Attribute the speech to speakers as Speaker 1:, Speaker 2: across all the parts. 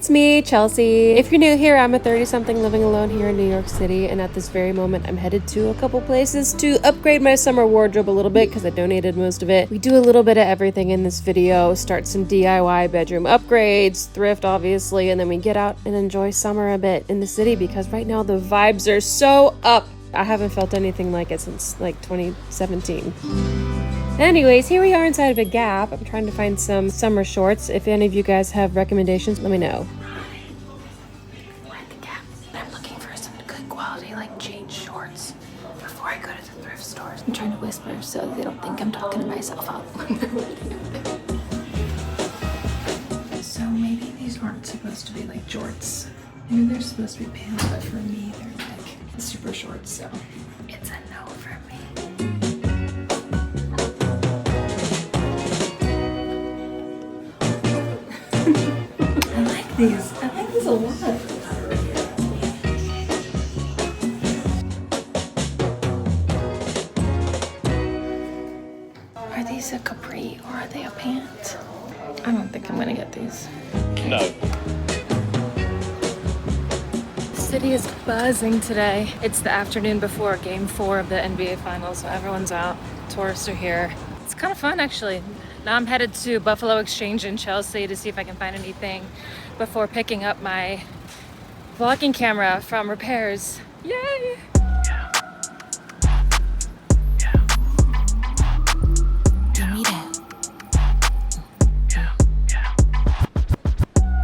Speaker 1: it's me, Chelsea. If you're new here, I'm a 30-something living alone here in New York City, and at this very moment, I'm headed to a couple places to upgrade my summer wardrobe a little bit because I donated most of it. We do a little bit of everything in this video, start some DIY bedroom upgrades, thrift obviously, and then we get out and enjoy summer a bit in the city because right now the vibes are so up. I haven't felt anything like it since like 2017. Anyways, here we are inside of a Gap. I'm trying to find some summer shorts. If any of you guys have recommendations, let me know. We're at the Gap, and I'm looking for some good quality, like jean shorts before I go to the thrift stores. I'm trying to whisper so they don't think I'm talking to myself out. So maybe these aren't supposed to be like jorts. Maybe they're supposed to be pants, but for me, they're like super short, so it's a no for me. I like these a lot. Are these a capri or are they a pant? I don't think I'm gonna get these.
Speaker 2: No.
Speaker 1: The city is buzzing today. It's the afternoon before Game 4 of the NBA Finals, so everyone's out. Tourists are here. It's kind of fun, actually. Now I'm headed to Buffalo Exchange in Chelsea to see if I can find anything before picking up my vlogging camera from repairs. Yay!
Speaker 3: Give me that.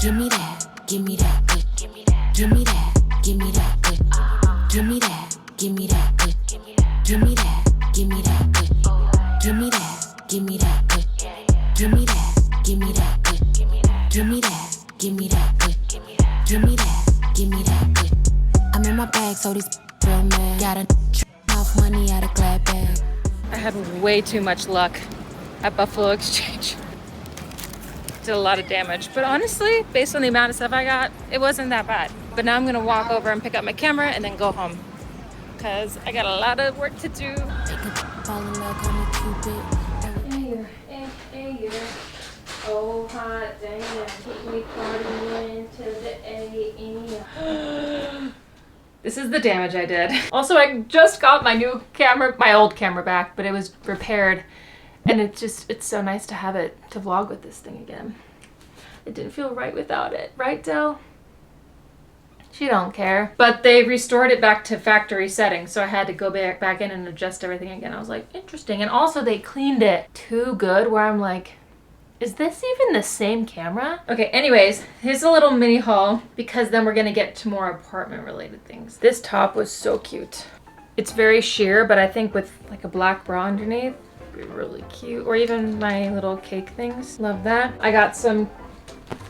Speaker 3: Give me that. Give me that good. Give me that. Give me that. Give me that good. Give me that. Give me that good. Give me that. Give me that. Give me that good. Give me that. Give me that good. Give me that. Give me that good. Give me that. Give me that. Give me that good. Give me that. Give me that. Give me that good. I'm in my bag, so these real mad. Got a off money out of glad bag.
Speaker 1: I had way too much luck at Buffalo Exchange. Did a lot of damage, but honestly, based on the amount of stuff I got, it wasn't that bad. But now I'm gonna walk over and pick up my camera and then go home because I got a lot of work to do.
Speaker 3: Take a fall in love, call me Cupid.
Speaker 1: Oh, hot damn, keep me partying to the AM. This is the damage I did. Also, I just got my new camera, my old camera back, but it was repaired. And it's so nice to have it to vlog with this thing again. It didn't feel right without it. Right, Del? She don't care. But they restored it back to factory settings, so I had to go back in and adjust everything again. I was like, interesting. And also they cleaned it too good where I'm like, is this even the same camera? Okay, anyways, here's a little mini haul because then we're gonna get to more apartment related things. This top was so cute. It's very sheer, but I think with like a black bra underneath, it'd be really cute. Or even my little cake things. Love that. I got some,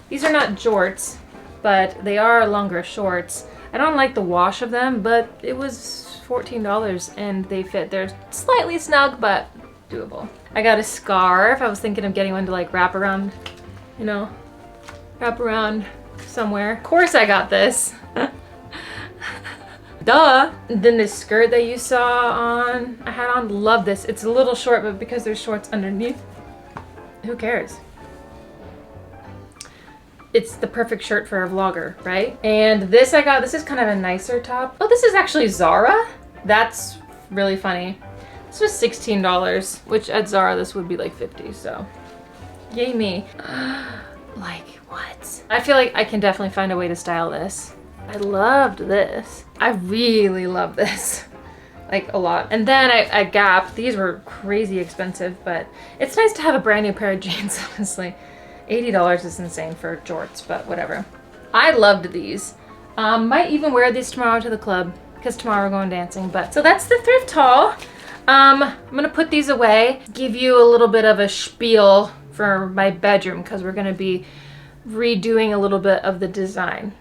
Speaker 1: these are not jorts, but they are longer shorts. I don't like the wash of them, but it was $14 and they fit. They're slightly snug, but doable. I got a scarf. I was thinking of getting one to like wrap around, you know, wrap around somewhere. Of course I got this. Duh. Then this skirt that you saw I had on, love this. It's a little short, but because there's shorts underneath, who cares? It's the perfect shirt for a vlogger, right? And this I got, this is kind of a nicer top. Oh, this is actually Zara. That's really funny. This was $16, which at Zara this would be like 50, so yay me. Like, what? I feel like I can definitely find a way to style this. I loved this. I really love this. Like a lot. And then at Gap, these were crazy expensive, but it's nice to have a brand new pair of jeans, honestly. $80 is insane for jorts, but whatever. I loved these. Might even wear these tomorrow to the club because tomorrow we're going dancing, but so that's the thrift haul. I'm gonna put these away, give you a little bit of a spiel for my bedroom because we're gonna be redoing a little bit of the design.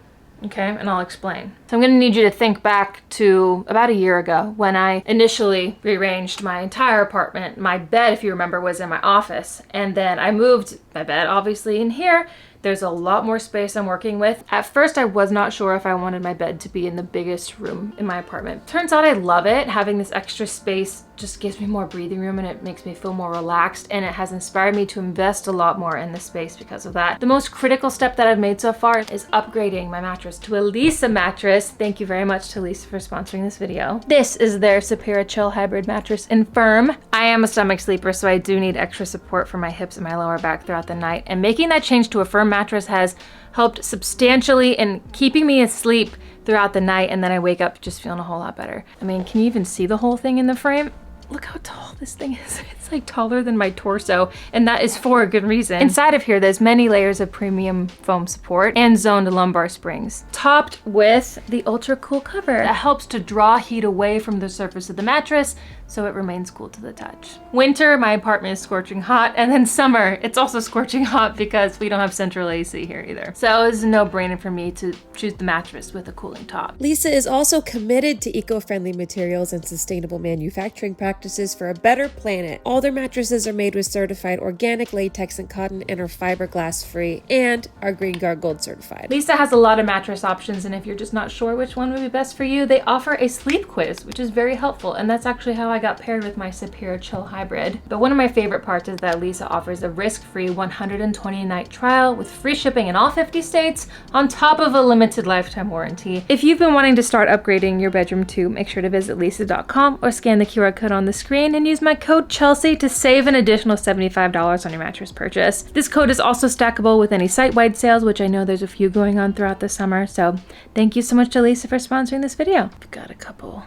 Speaker 1: Okay, and I'll explain. So I'm gonna need you to think back to about a year ago when I initially rearranged my entire apartment. My bed, if you remember, was in my office. And then I moved my bed obviously in here. There's a lot more space I'm working with. At first, I was not sure if I wanted my bed to be in the biggest room in my apartment. Turns out I love it, having this extra space just gives me more breathing room and it makes me feel more relaxed, and it has inspired me to invest a lot more in this space because of that. The most critical step that I've made so far is upgrading my mattress to a Lisa mattress. Thank you very much to Lisa for sponsoring this video. This is their Superior Chill Hybrid mattress in firm. I am a stomach sleeper, so I do need extra support for my hips and my lower back throughout the night, and making that change to a firm mattress has helped substantially in keeping me asleep throughout the night, and then I wake up just feeling a whole lot better. I mean, can you even see the whole thing in the frame? Look how tall this thing is. It's like taller than my torso, and that is for a good reason. Inside of here, there's many layers of premium foam support and zoned lumbar springs, topped with the ultra cool cover that helps to draw heat away from the surface of the mattress so it remains cool to the touch. Winter, my apartment is scorching hot, and then summer, it's also scorching hot because we don't have central AC here either. So it's a no-brainer for me to choose the mattress with a cooling top.
Speaker 2: Lisa is also committed to eco-friendly materials and sustainable manufacturing practices for a better planet. All their mattresses are made with certified organic latex and cotton and are fiberglass free and are Green Guard Gold certified.
Speaker 1: Lisa has a lot of mattress options, and if you're just not sure which one would be best for you, they offer a sleep quiz, which is very helpful, and that's actually how I got paired with my Superior Chill Hybrid. But one of my favorite parts is that Lisa offers a risk-free 120-night trial with free shipping in all 50 states on top of a limited lifetime warranty. If you've been wanting to start upgrading your bedroom too, make sure to visit lisa.com or scan the QR code on the screen and use my code Chelsea to save an additional $75 on your mattress purchase. This code is also stackable with any site-wide sales, which I know there's a few going on throughout the summer. So thank you so much to Lisa for sponsoring this video. I've got a couple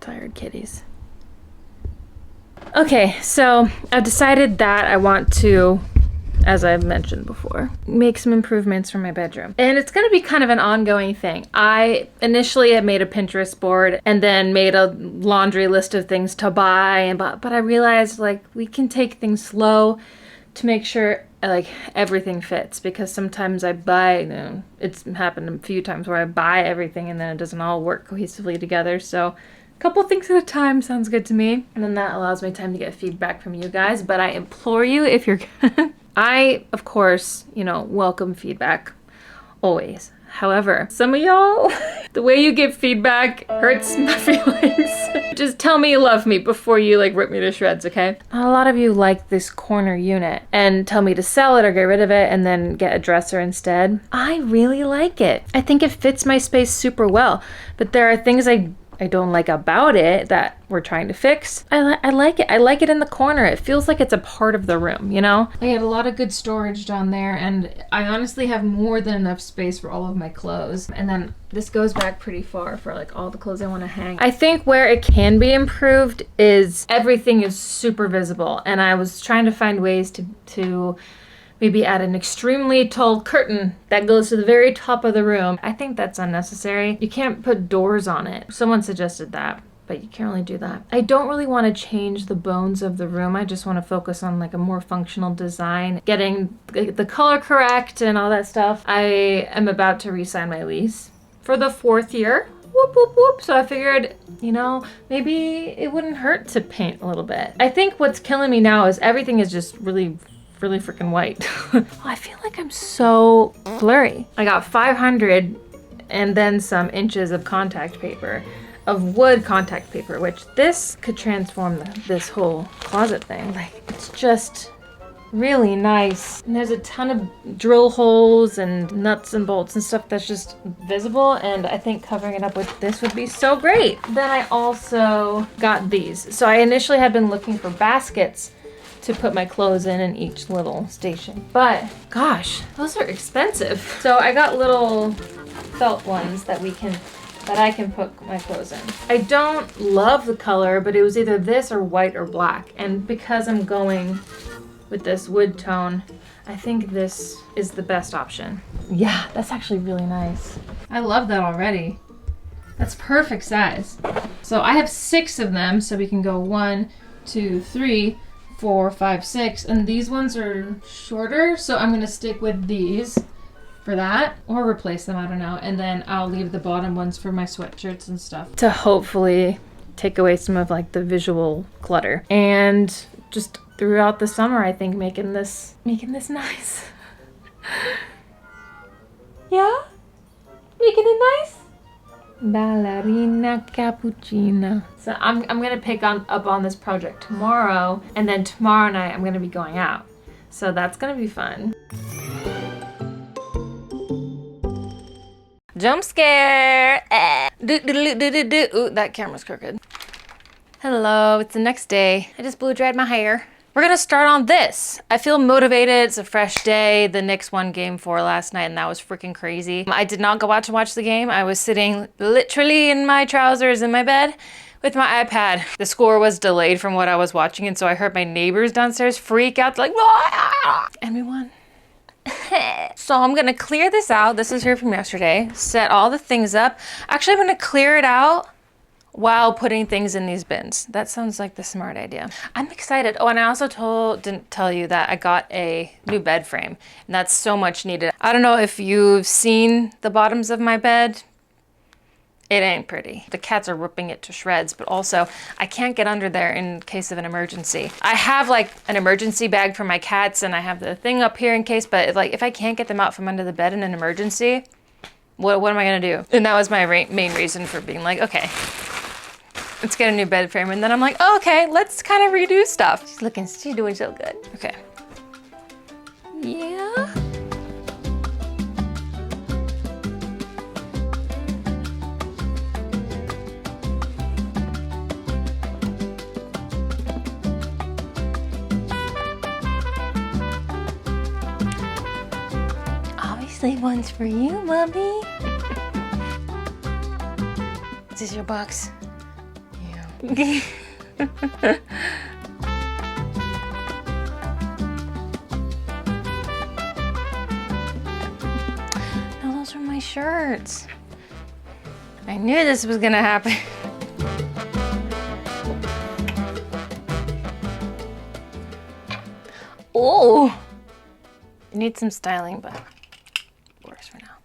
Speaker 1: tired kitties. Okay, so I've decided that I want to, as I've mentioned before, make some improvements for my bedroom. And it's gonna be kind of an ongoing thing. I initially had made a Pinterest board and then made a laundry list of things to buy, but I realized like we can take things slow to make sure like everything fits, because sometimes I buy, it's happened a few times where I buy everything and then it doesn't all work cohesively together. So couple things at a time sounds good to me. And then that allows me time to get feedback from you guys. But I implore you, if you're I, of course, welcome feedback always. However, some of y'all, the way you give feedback hurts my feelings. Just tell me you love me before you like rip me to shreds, okay? A lot of you like this corner unit and tell me to sell it or get rid of it and then get a dresser instead. I really like it. I think it fits my space super well, but there are things I don't like about it that we're trying to fix. I like it. I like it in the corner. It feels like it's a part of the room, I had a lot of good storage down there, and I honestly have more than enough space for all of my clothes. And then this goes back pretty far for like all the clothes I want to hang. I think where it can be improved is everything is super visible, and I was trying to find ways to maybe add an extremely tall curtain that goes to the very top of the room. I think that's unnecessary. You can't put doors on it. Someone suggested that, but you can't really do that. I don't really want to change the bones of the room. I just want to focus on like a more functional design, getting the color correct and all that stuff. I am about to re-sign my lease for the 4th year. Whoop, whoop, whoop. So I figured, maybe it wouldn't hurt to paint a little bit. I think what's killing me now is everything is just really freaking white. I feel like I'm so blurry. I got 500 and then some inches of contact paper, of wood contact paper, which this could transform this whole closet thing. Like, it's just really nice. And there's a ton of drill holes and nuts and bolts and stuff that's just visible, and I think covering it up with this would be so great. Then I also got these. So I initially had been looking for baskets to put my clothes in each little station. But gosh, those are expensive. So I got little felt ones that I can put my clothes in. I don't love the color, but it was either this or white or black. And because I'm going with this wood tone, I think this is the best option. Yeah, that's actually really nice. I love that already. That's perfect size. So I have 6 of them, so we can go 1, 2, 3, 4, 5, 6, and these ones are shorter, so I'm gonna stick with these for that, or replace them, I don't know, and then I'll leave the bottom ones for my sweatshirts and stuff to hopefully take away some of like the visual clutter. And just throughout the summer, I think making this nice. Yeah? Making it nice? Ballerina cappuccina. So I'm gonna pick up on this project tomorrow, and then tomorrow night I'm gonna be going out. So that's gonna be fun. Jump scare! Ooh, that camera's crooked. Hello, it's the next day. I just blow dried my hair. We're gonna start on this. I feel motivated, it's a fresh day. The Knicks won game 4 last night and that was freaking crazy. I did not go out to watch the game. I was sitting literally in my trousers in my bed with my iPad. The score was delayed from what I was watching, and so I heard my neighbors downstairs freak out like, "Wah!" And we won. So I'm gonna clear this out. This is here from yesterday. Set all the things up. Actually, I'm gonna clear it out while putting things in these bins. That sounds like the smart idea. I'm excited. Oh, and I also didn't tell you that I got a new bed frame, and that's so much needed. I don't know if you've seen the bottoms of my bed. It ain't pretty. The cats are ripping it to shreds, but also I can't get under there in case of an emergency. I have like an emergency bag for my cats, and I have the thing up here in case, but if I can't get them out from under the bed in an emergency, what am I gonna do? And that was my main reason for being like, okay, let's get a new bed frame. And then I'm like, oh, okay, let's kind of redo stuff. She's doing so good. Okay. Yeah. Obviously one's for you, Mommy. Is this your box? Yeah. No, those are my shirts. I knew this was gonna happen. Oh! It needs some styling, but works for now.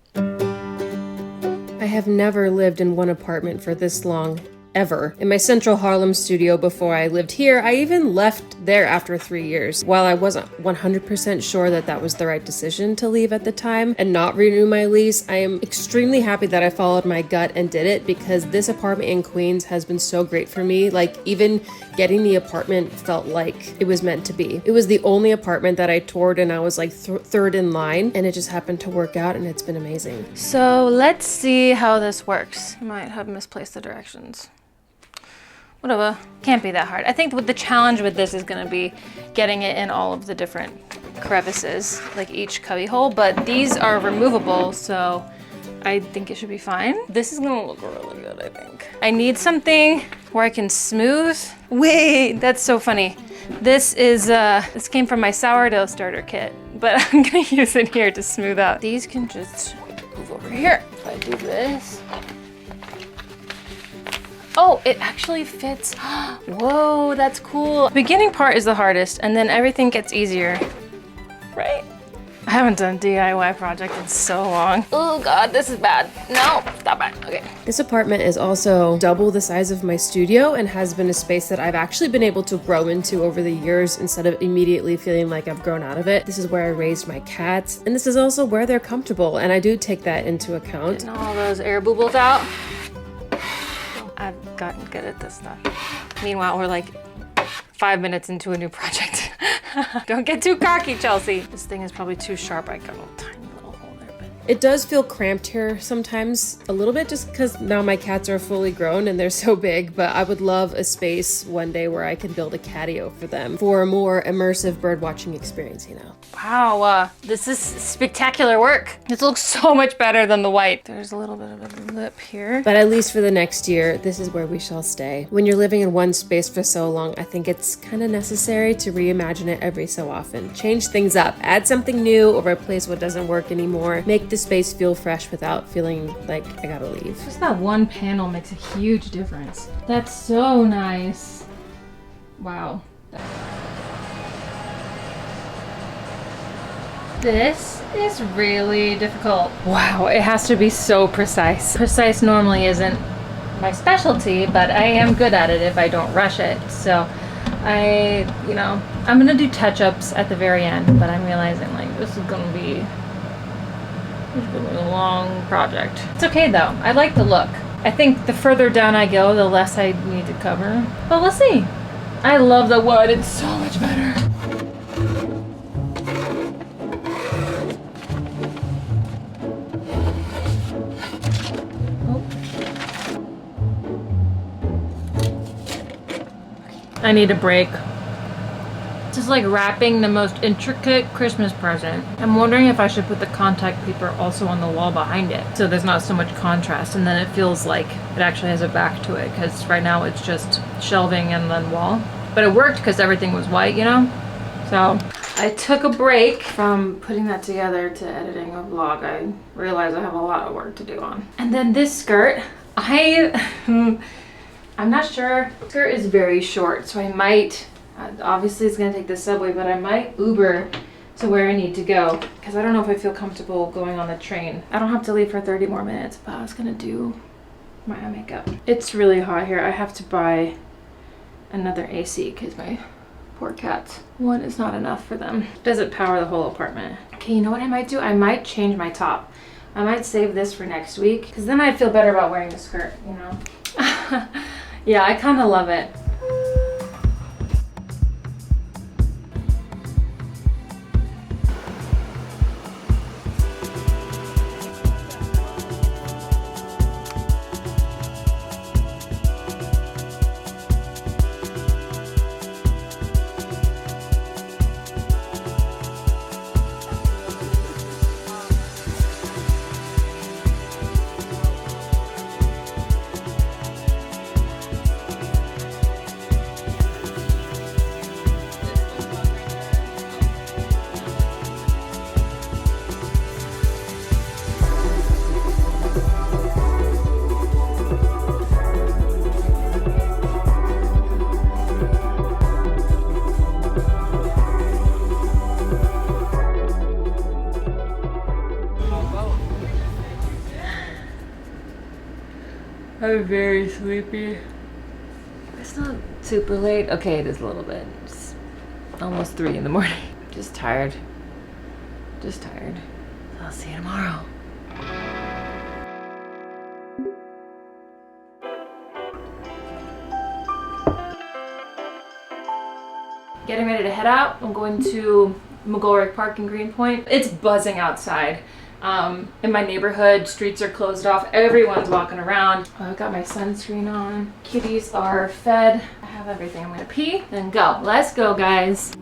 Speaker 2: I have never lived in one apartment for this long. Ever. In my central Harlem studio before I lived here, I even left there after 3 years. While I wasn't 100% sure that that was the right decision to leave at the time and not renew my lease, I am extremely happy that I followed my gut and did it, because this apartment in Queens has been so great for me. Like, even getting the apartment felt like it was meant to be. It was the only apartment that I toured, and I was like third in line, and it just happened to work out, and it's been amazing.
Speaker 1: So let's see how this works. I might have misplaced the directions. Whatever, can't be that hard. I think the challenge with this is gonna be getting it in all of the different crevices, like each cubby hole, but these are removable, so I think it should be fine. This is gonna look really good, I think. I need something where I can smooth. Wait, that's so funny. This came from my sourdough starter kit, but I'm gonna use it here to smooth out. These can just move over here. If I do this. Oh, it actually fits. Whoa, that's cool. The beginning part is the hardest, and then everything gets easier, right? I haven't done a DIY project in so long. Oh God, this is bad. No, stop it. Okay.
Speaker 2: This apartment is also double the size of my studio and has been a space that I've actually been able to grow into over the years instead of immediately feeling like I've grown out of it. This is where I raised my cats, and this is also where they're comfortable, and I do take that into account.
Speaker 1: Getting all those air bubbles out. I've gotten good at this stuff. Meanwhile, we're like 5 minutes into a new project. Don't get too cocky, Chelsea. This thing is probably too sharp. I got a tiny little hole there, but
Speaker 2: It does feel cramped here sometimes a little bit, just because now my cats are fully grown and they're so big, but I would love a space one day where I can build a catio for them for a more immersive bird watching experience, you know.
Speaker 1: Wow, this is spectacular work. This looks so much better than the white. There's a little bit of a lip here.
Speaker 2: But at least for the next year, this is where we shall stay. When you're living in one space for so long, I think it's kind of necessary to reimagine it every so often. Change things up, add something new, or replace what doesn't work anymore. Make the space feel fresh without feeling like I gotta leave.
Speaker 1: Just that one panel makes a huge difference. That's so nice. Wow. This is really difficult. Wow, it has to be so precise. Precise normally isn't my specialty, but I am good at it if I don't rush it. So I'm gonna do touch-ups at the very end, but I'm realizing like this is gonna be a long project. It's okay though, I like the look. I think the further down I go, the less I need to cover. But we'll see. I love the wood. It's so much better. I need a break. This is like wrapping the most intricate Christmas present. I'm wondering if I should put the contact paper also on the wall behind it so there's not so much contrast and then it feels like it actually has a back to it, because right now it's just shelving and then wall. But it worked because everything was white, you know? So I took a break from putting that together to editing a vlog. I realized I have a lot of work to do on. And then this skirt, I'm not sure. The skirt is very short, so I might, obviously it's gonna take the subway, but I might Uber to where I need to go, because I don't know if I feel comfortable going on the train. I don't have to leave for 30 more minutes, but I was gonna do my eye makeup. It's really hot here. I have to buy another AC because my poor cats, one is not enough for them. Doesn't power the whole apartment. Okay, you know what I might do? I might change my top. I might save this for next week, because then I'd feel better about wearing the skirt, you know? Yeah, I kind of love it. I'm very sleepy. It's not super late. Okay, it is a little bit. It's almost 3 in the morning. Just tired. Just tired. I'll see you tomorrow. Getting ready to head out. I'm going to McGolrick Park in Greenpoint. It's buzzing outside. In my neighborhood, streets are closed off. Everyone's walking around. Oh, I've got my sunscreen on. Kitties are fed. I have everything. I'm gonna pee and go. Let's go, guys.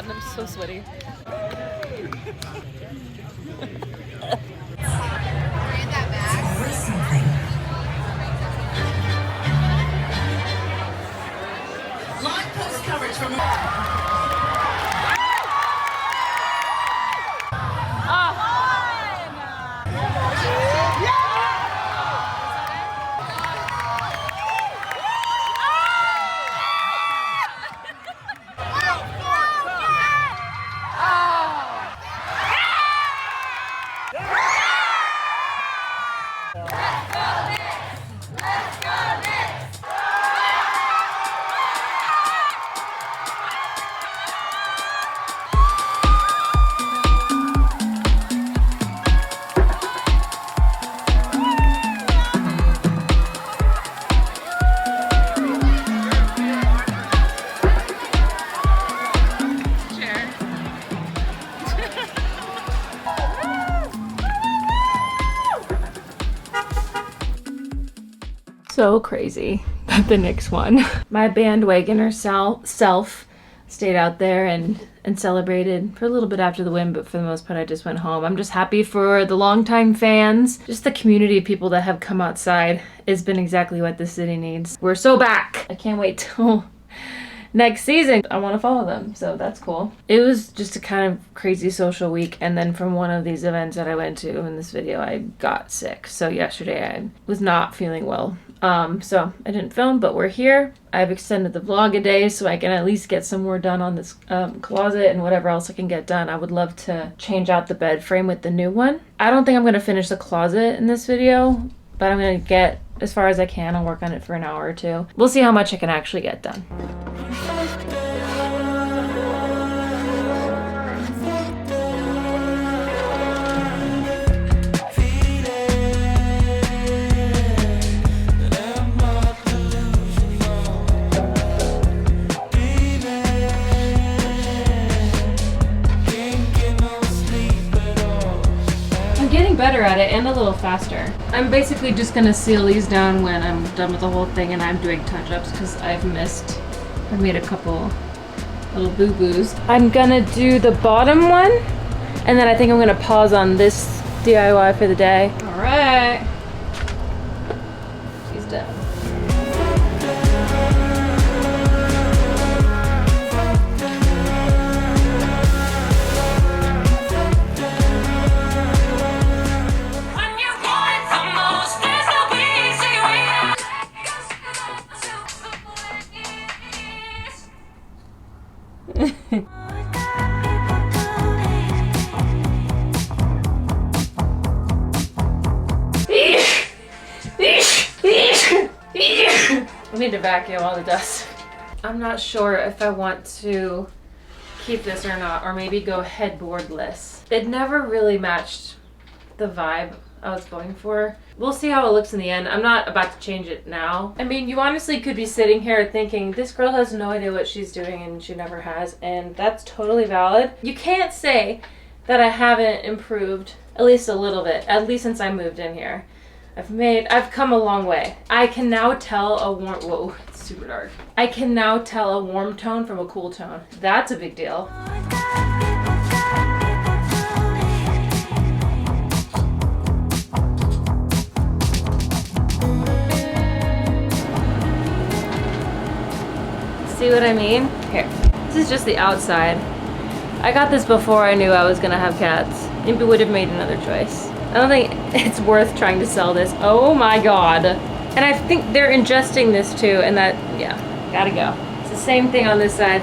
Speaker 1: I'm so sweaty.
Speaker 3: Live post coverage from So crazy that the Knicks won. My bandwagoner self
Speaker 1: stayed out there and celebrated for a little bit after the win, but for the most part I just went home. I'm just happy for the longtime fans. Just the community of people that have come outside has been exactly what the city needs. We're so back. I can't wait till next season. I want to follow them, so that's cool. It was just a kind of crazy social week, and then from one of these events that I went to in this video, I got sick. So yesterday I was not feeling well. So I didn't film, but we're here. I've extended the vlog a day so I can at least get some more done on this closet and whatever else I can get done. I would love to change out the bed frame with the new one. I don't think I'm going to finish the closet in this video, but I'm going to get as far as I can. I'll work on it for an hour or two. We'll see how much I can actually get done. Better at it and a little faster. I'm basically just gonna seal these down when I'm done with the whole thing and I'm doing touch-ups because I've made a couple little boo-boos. I'm gonna do the bottom one and then I think I'm gonna pause on this DIY for the day. All right, she's done. I need to vacuum all the dust. I'm not sure if I want to keep this or not, or maybe go headboardless. It never really matched the vibe I was going for. We'll see how it looks in the end. I'm not about to change it now. I mean, you honestly could be sitting here thinking, this girl has no idea what she's doing and she never has, and that's totally valid. You can't say that I haven't improved at least a little bit, at least since I moved in here. I've come a long way. I can now tell whoa, it's super dark. I can now tell a warm tone from a cool tone. That's a big deal. See what I mean? Here, this is just the outside. I got this before I knew I was gonna have cats. Maybe would have made another choice. I don't think it's worth trying to sell this. Oh my god. And I think they're ingesting this too, and that, yeah, gotta go. It's the same thing on this side.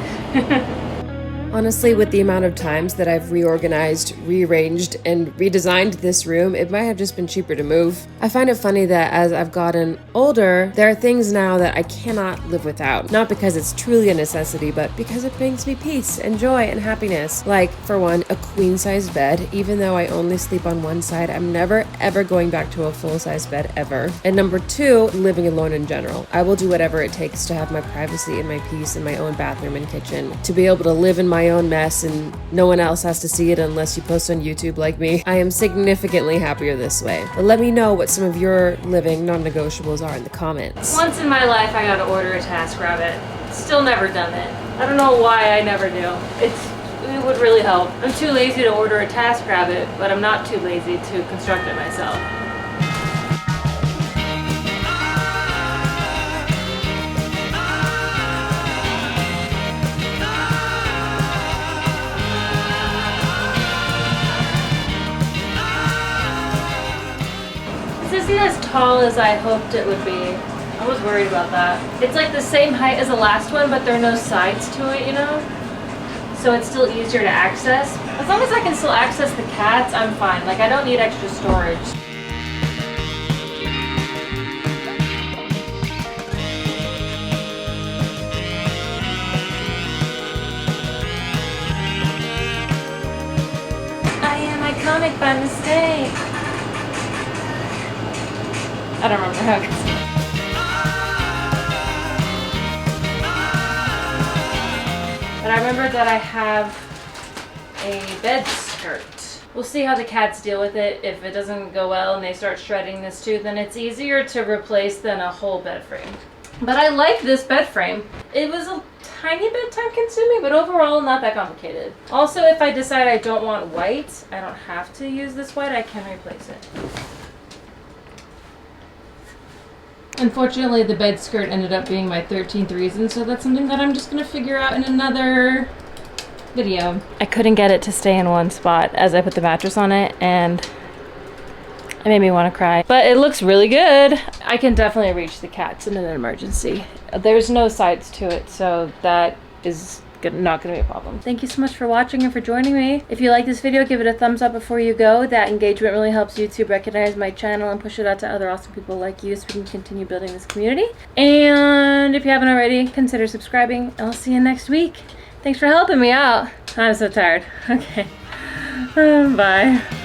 Speaker 2: Honestly, with the amount of times that I've reorganized, rearranged, and redesigned this room, it might have just been cheaper to move. I find it funny that as I've gotten older, there are things now that I cannot live without. Not because it's truly a necessity, but because it brings me peace and joy and happiness. Like, for one, a queen-size bed. Even though I only sleep on one side, I'm never ever going back to a full-size bed ever. And number two, living alone in general. I will do whatever it takes to have my privacy and my peace in my own bathroom and kitchen. To be able to live in my own mess and no one else has to see it unless you post on YouTube like me. I am significantly happier this way. But let me know what some of your living non-negotiables are in the comments.
Speaker 1: Once in my life I gotta order a TaskRabbit. Still never done it. I don't know why I never do. It would really help. I'm too lazy to order a TaskRabbit, but I'm not too lazy to construct it myself. This isn't as tall as I hoped it would be. I was worried about that. It's like the same height as the last one, but there are no sides to it, you know? So it's still easier to access. As long as I can still access the cats, I'm fine. Like, I don't need extra storage. I am iconic by mistake. I don't remember how it goes. But I remember that I have a bed skirt. We'll see how the cats deal with it. If it doesn't go well and they start shredding this too, then it's easier to replace than a whole bed frame. But I like this bed frame. It was a tiny bit time consuming, but overall not that complicated. Also, if I decide I don't want white, I don't have to use this white, I can replace it. Unfortunately, the bed skirt ended up being my 13th reason, so that's something that I'm just gonna figure out in another video. I couldn't get it to stay in one spot as I put the mattress on it, and it made me want to cry. But it looks really good. I can definitely reach the cats in an emergency. There's no sides to it, so that is not gonna be a problem. Thank you so much for watching and for joining me. If you like this video, give it a thumbs up before you go. That engagement really helps YouTube recognize my channel and push it out to other awesome people like you so we can continue building this community. And if you haven't already, consider subscribing. I'll see you next week. Thanks for helping me out. I'm so tired. Okay. Bye.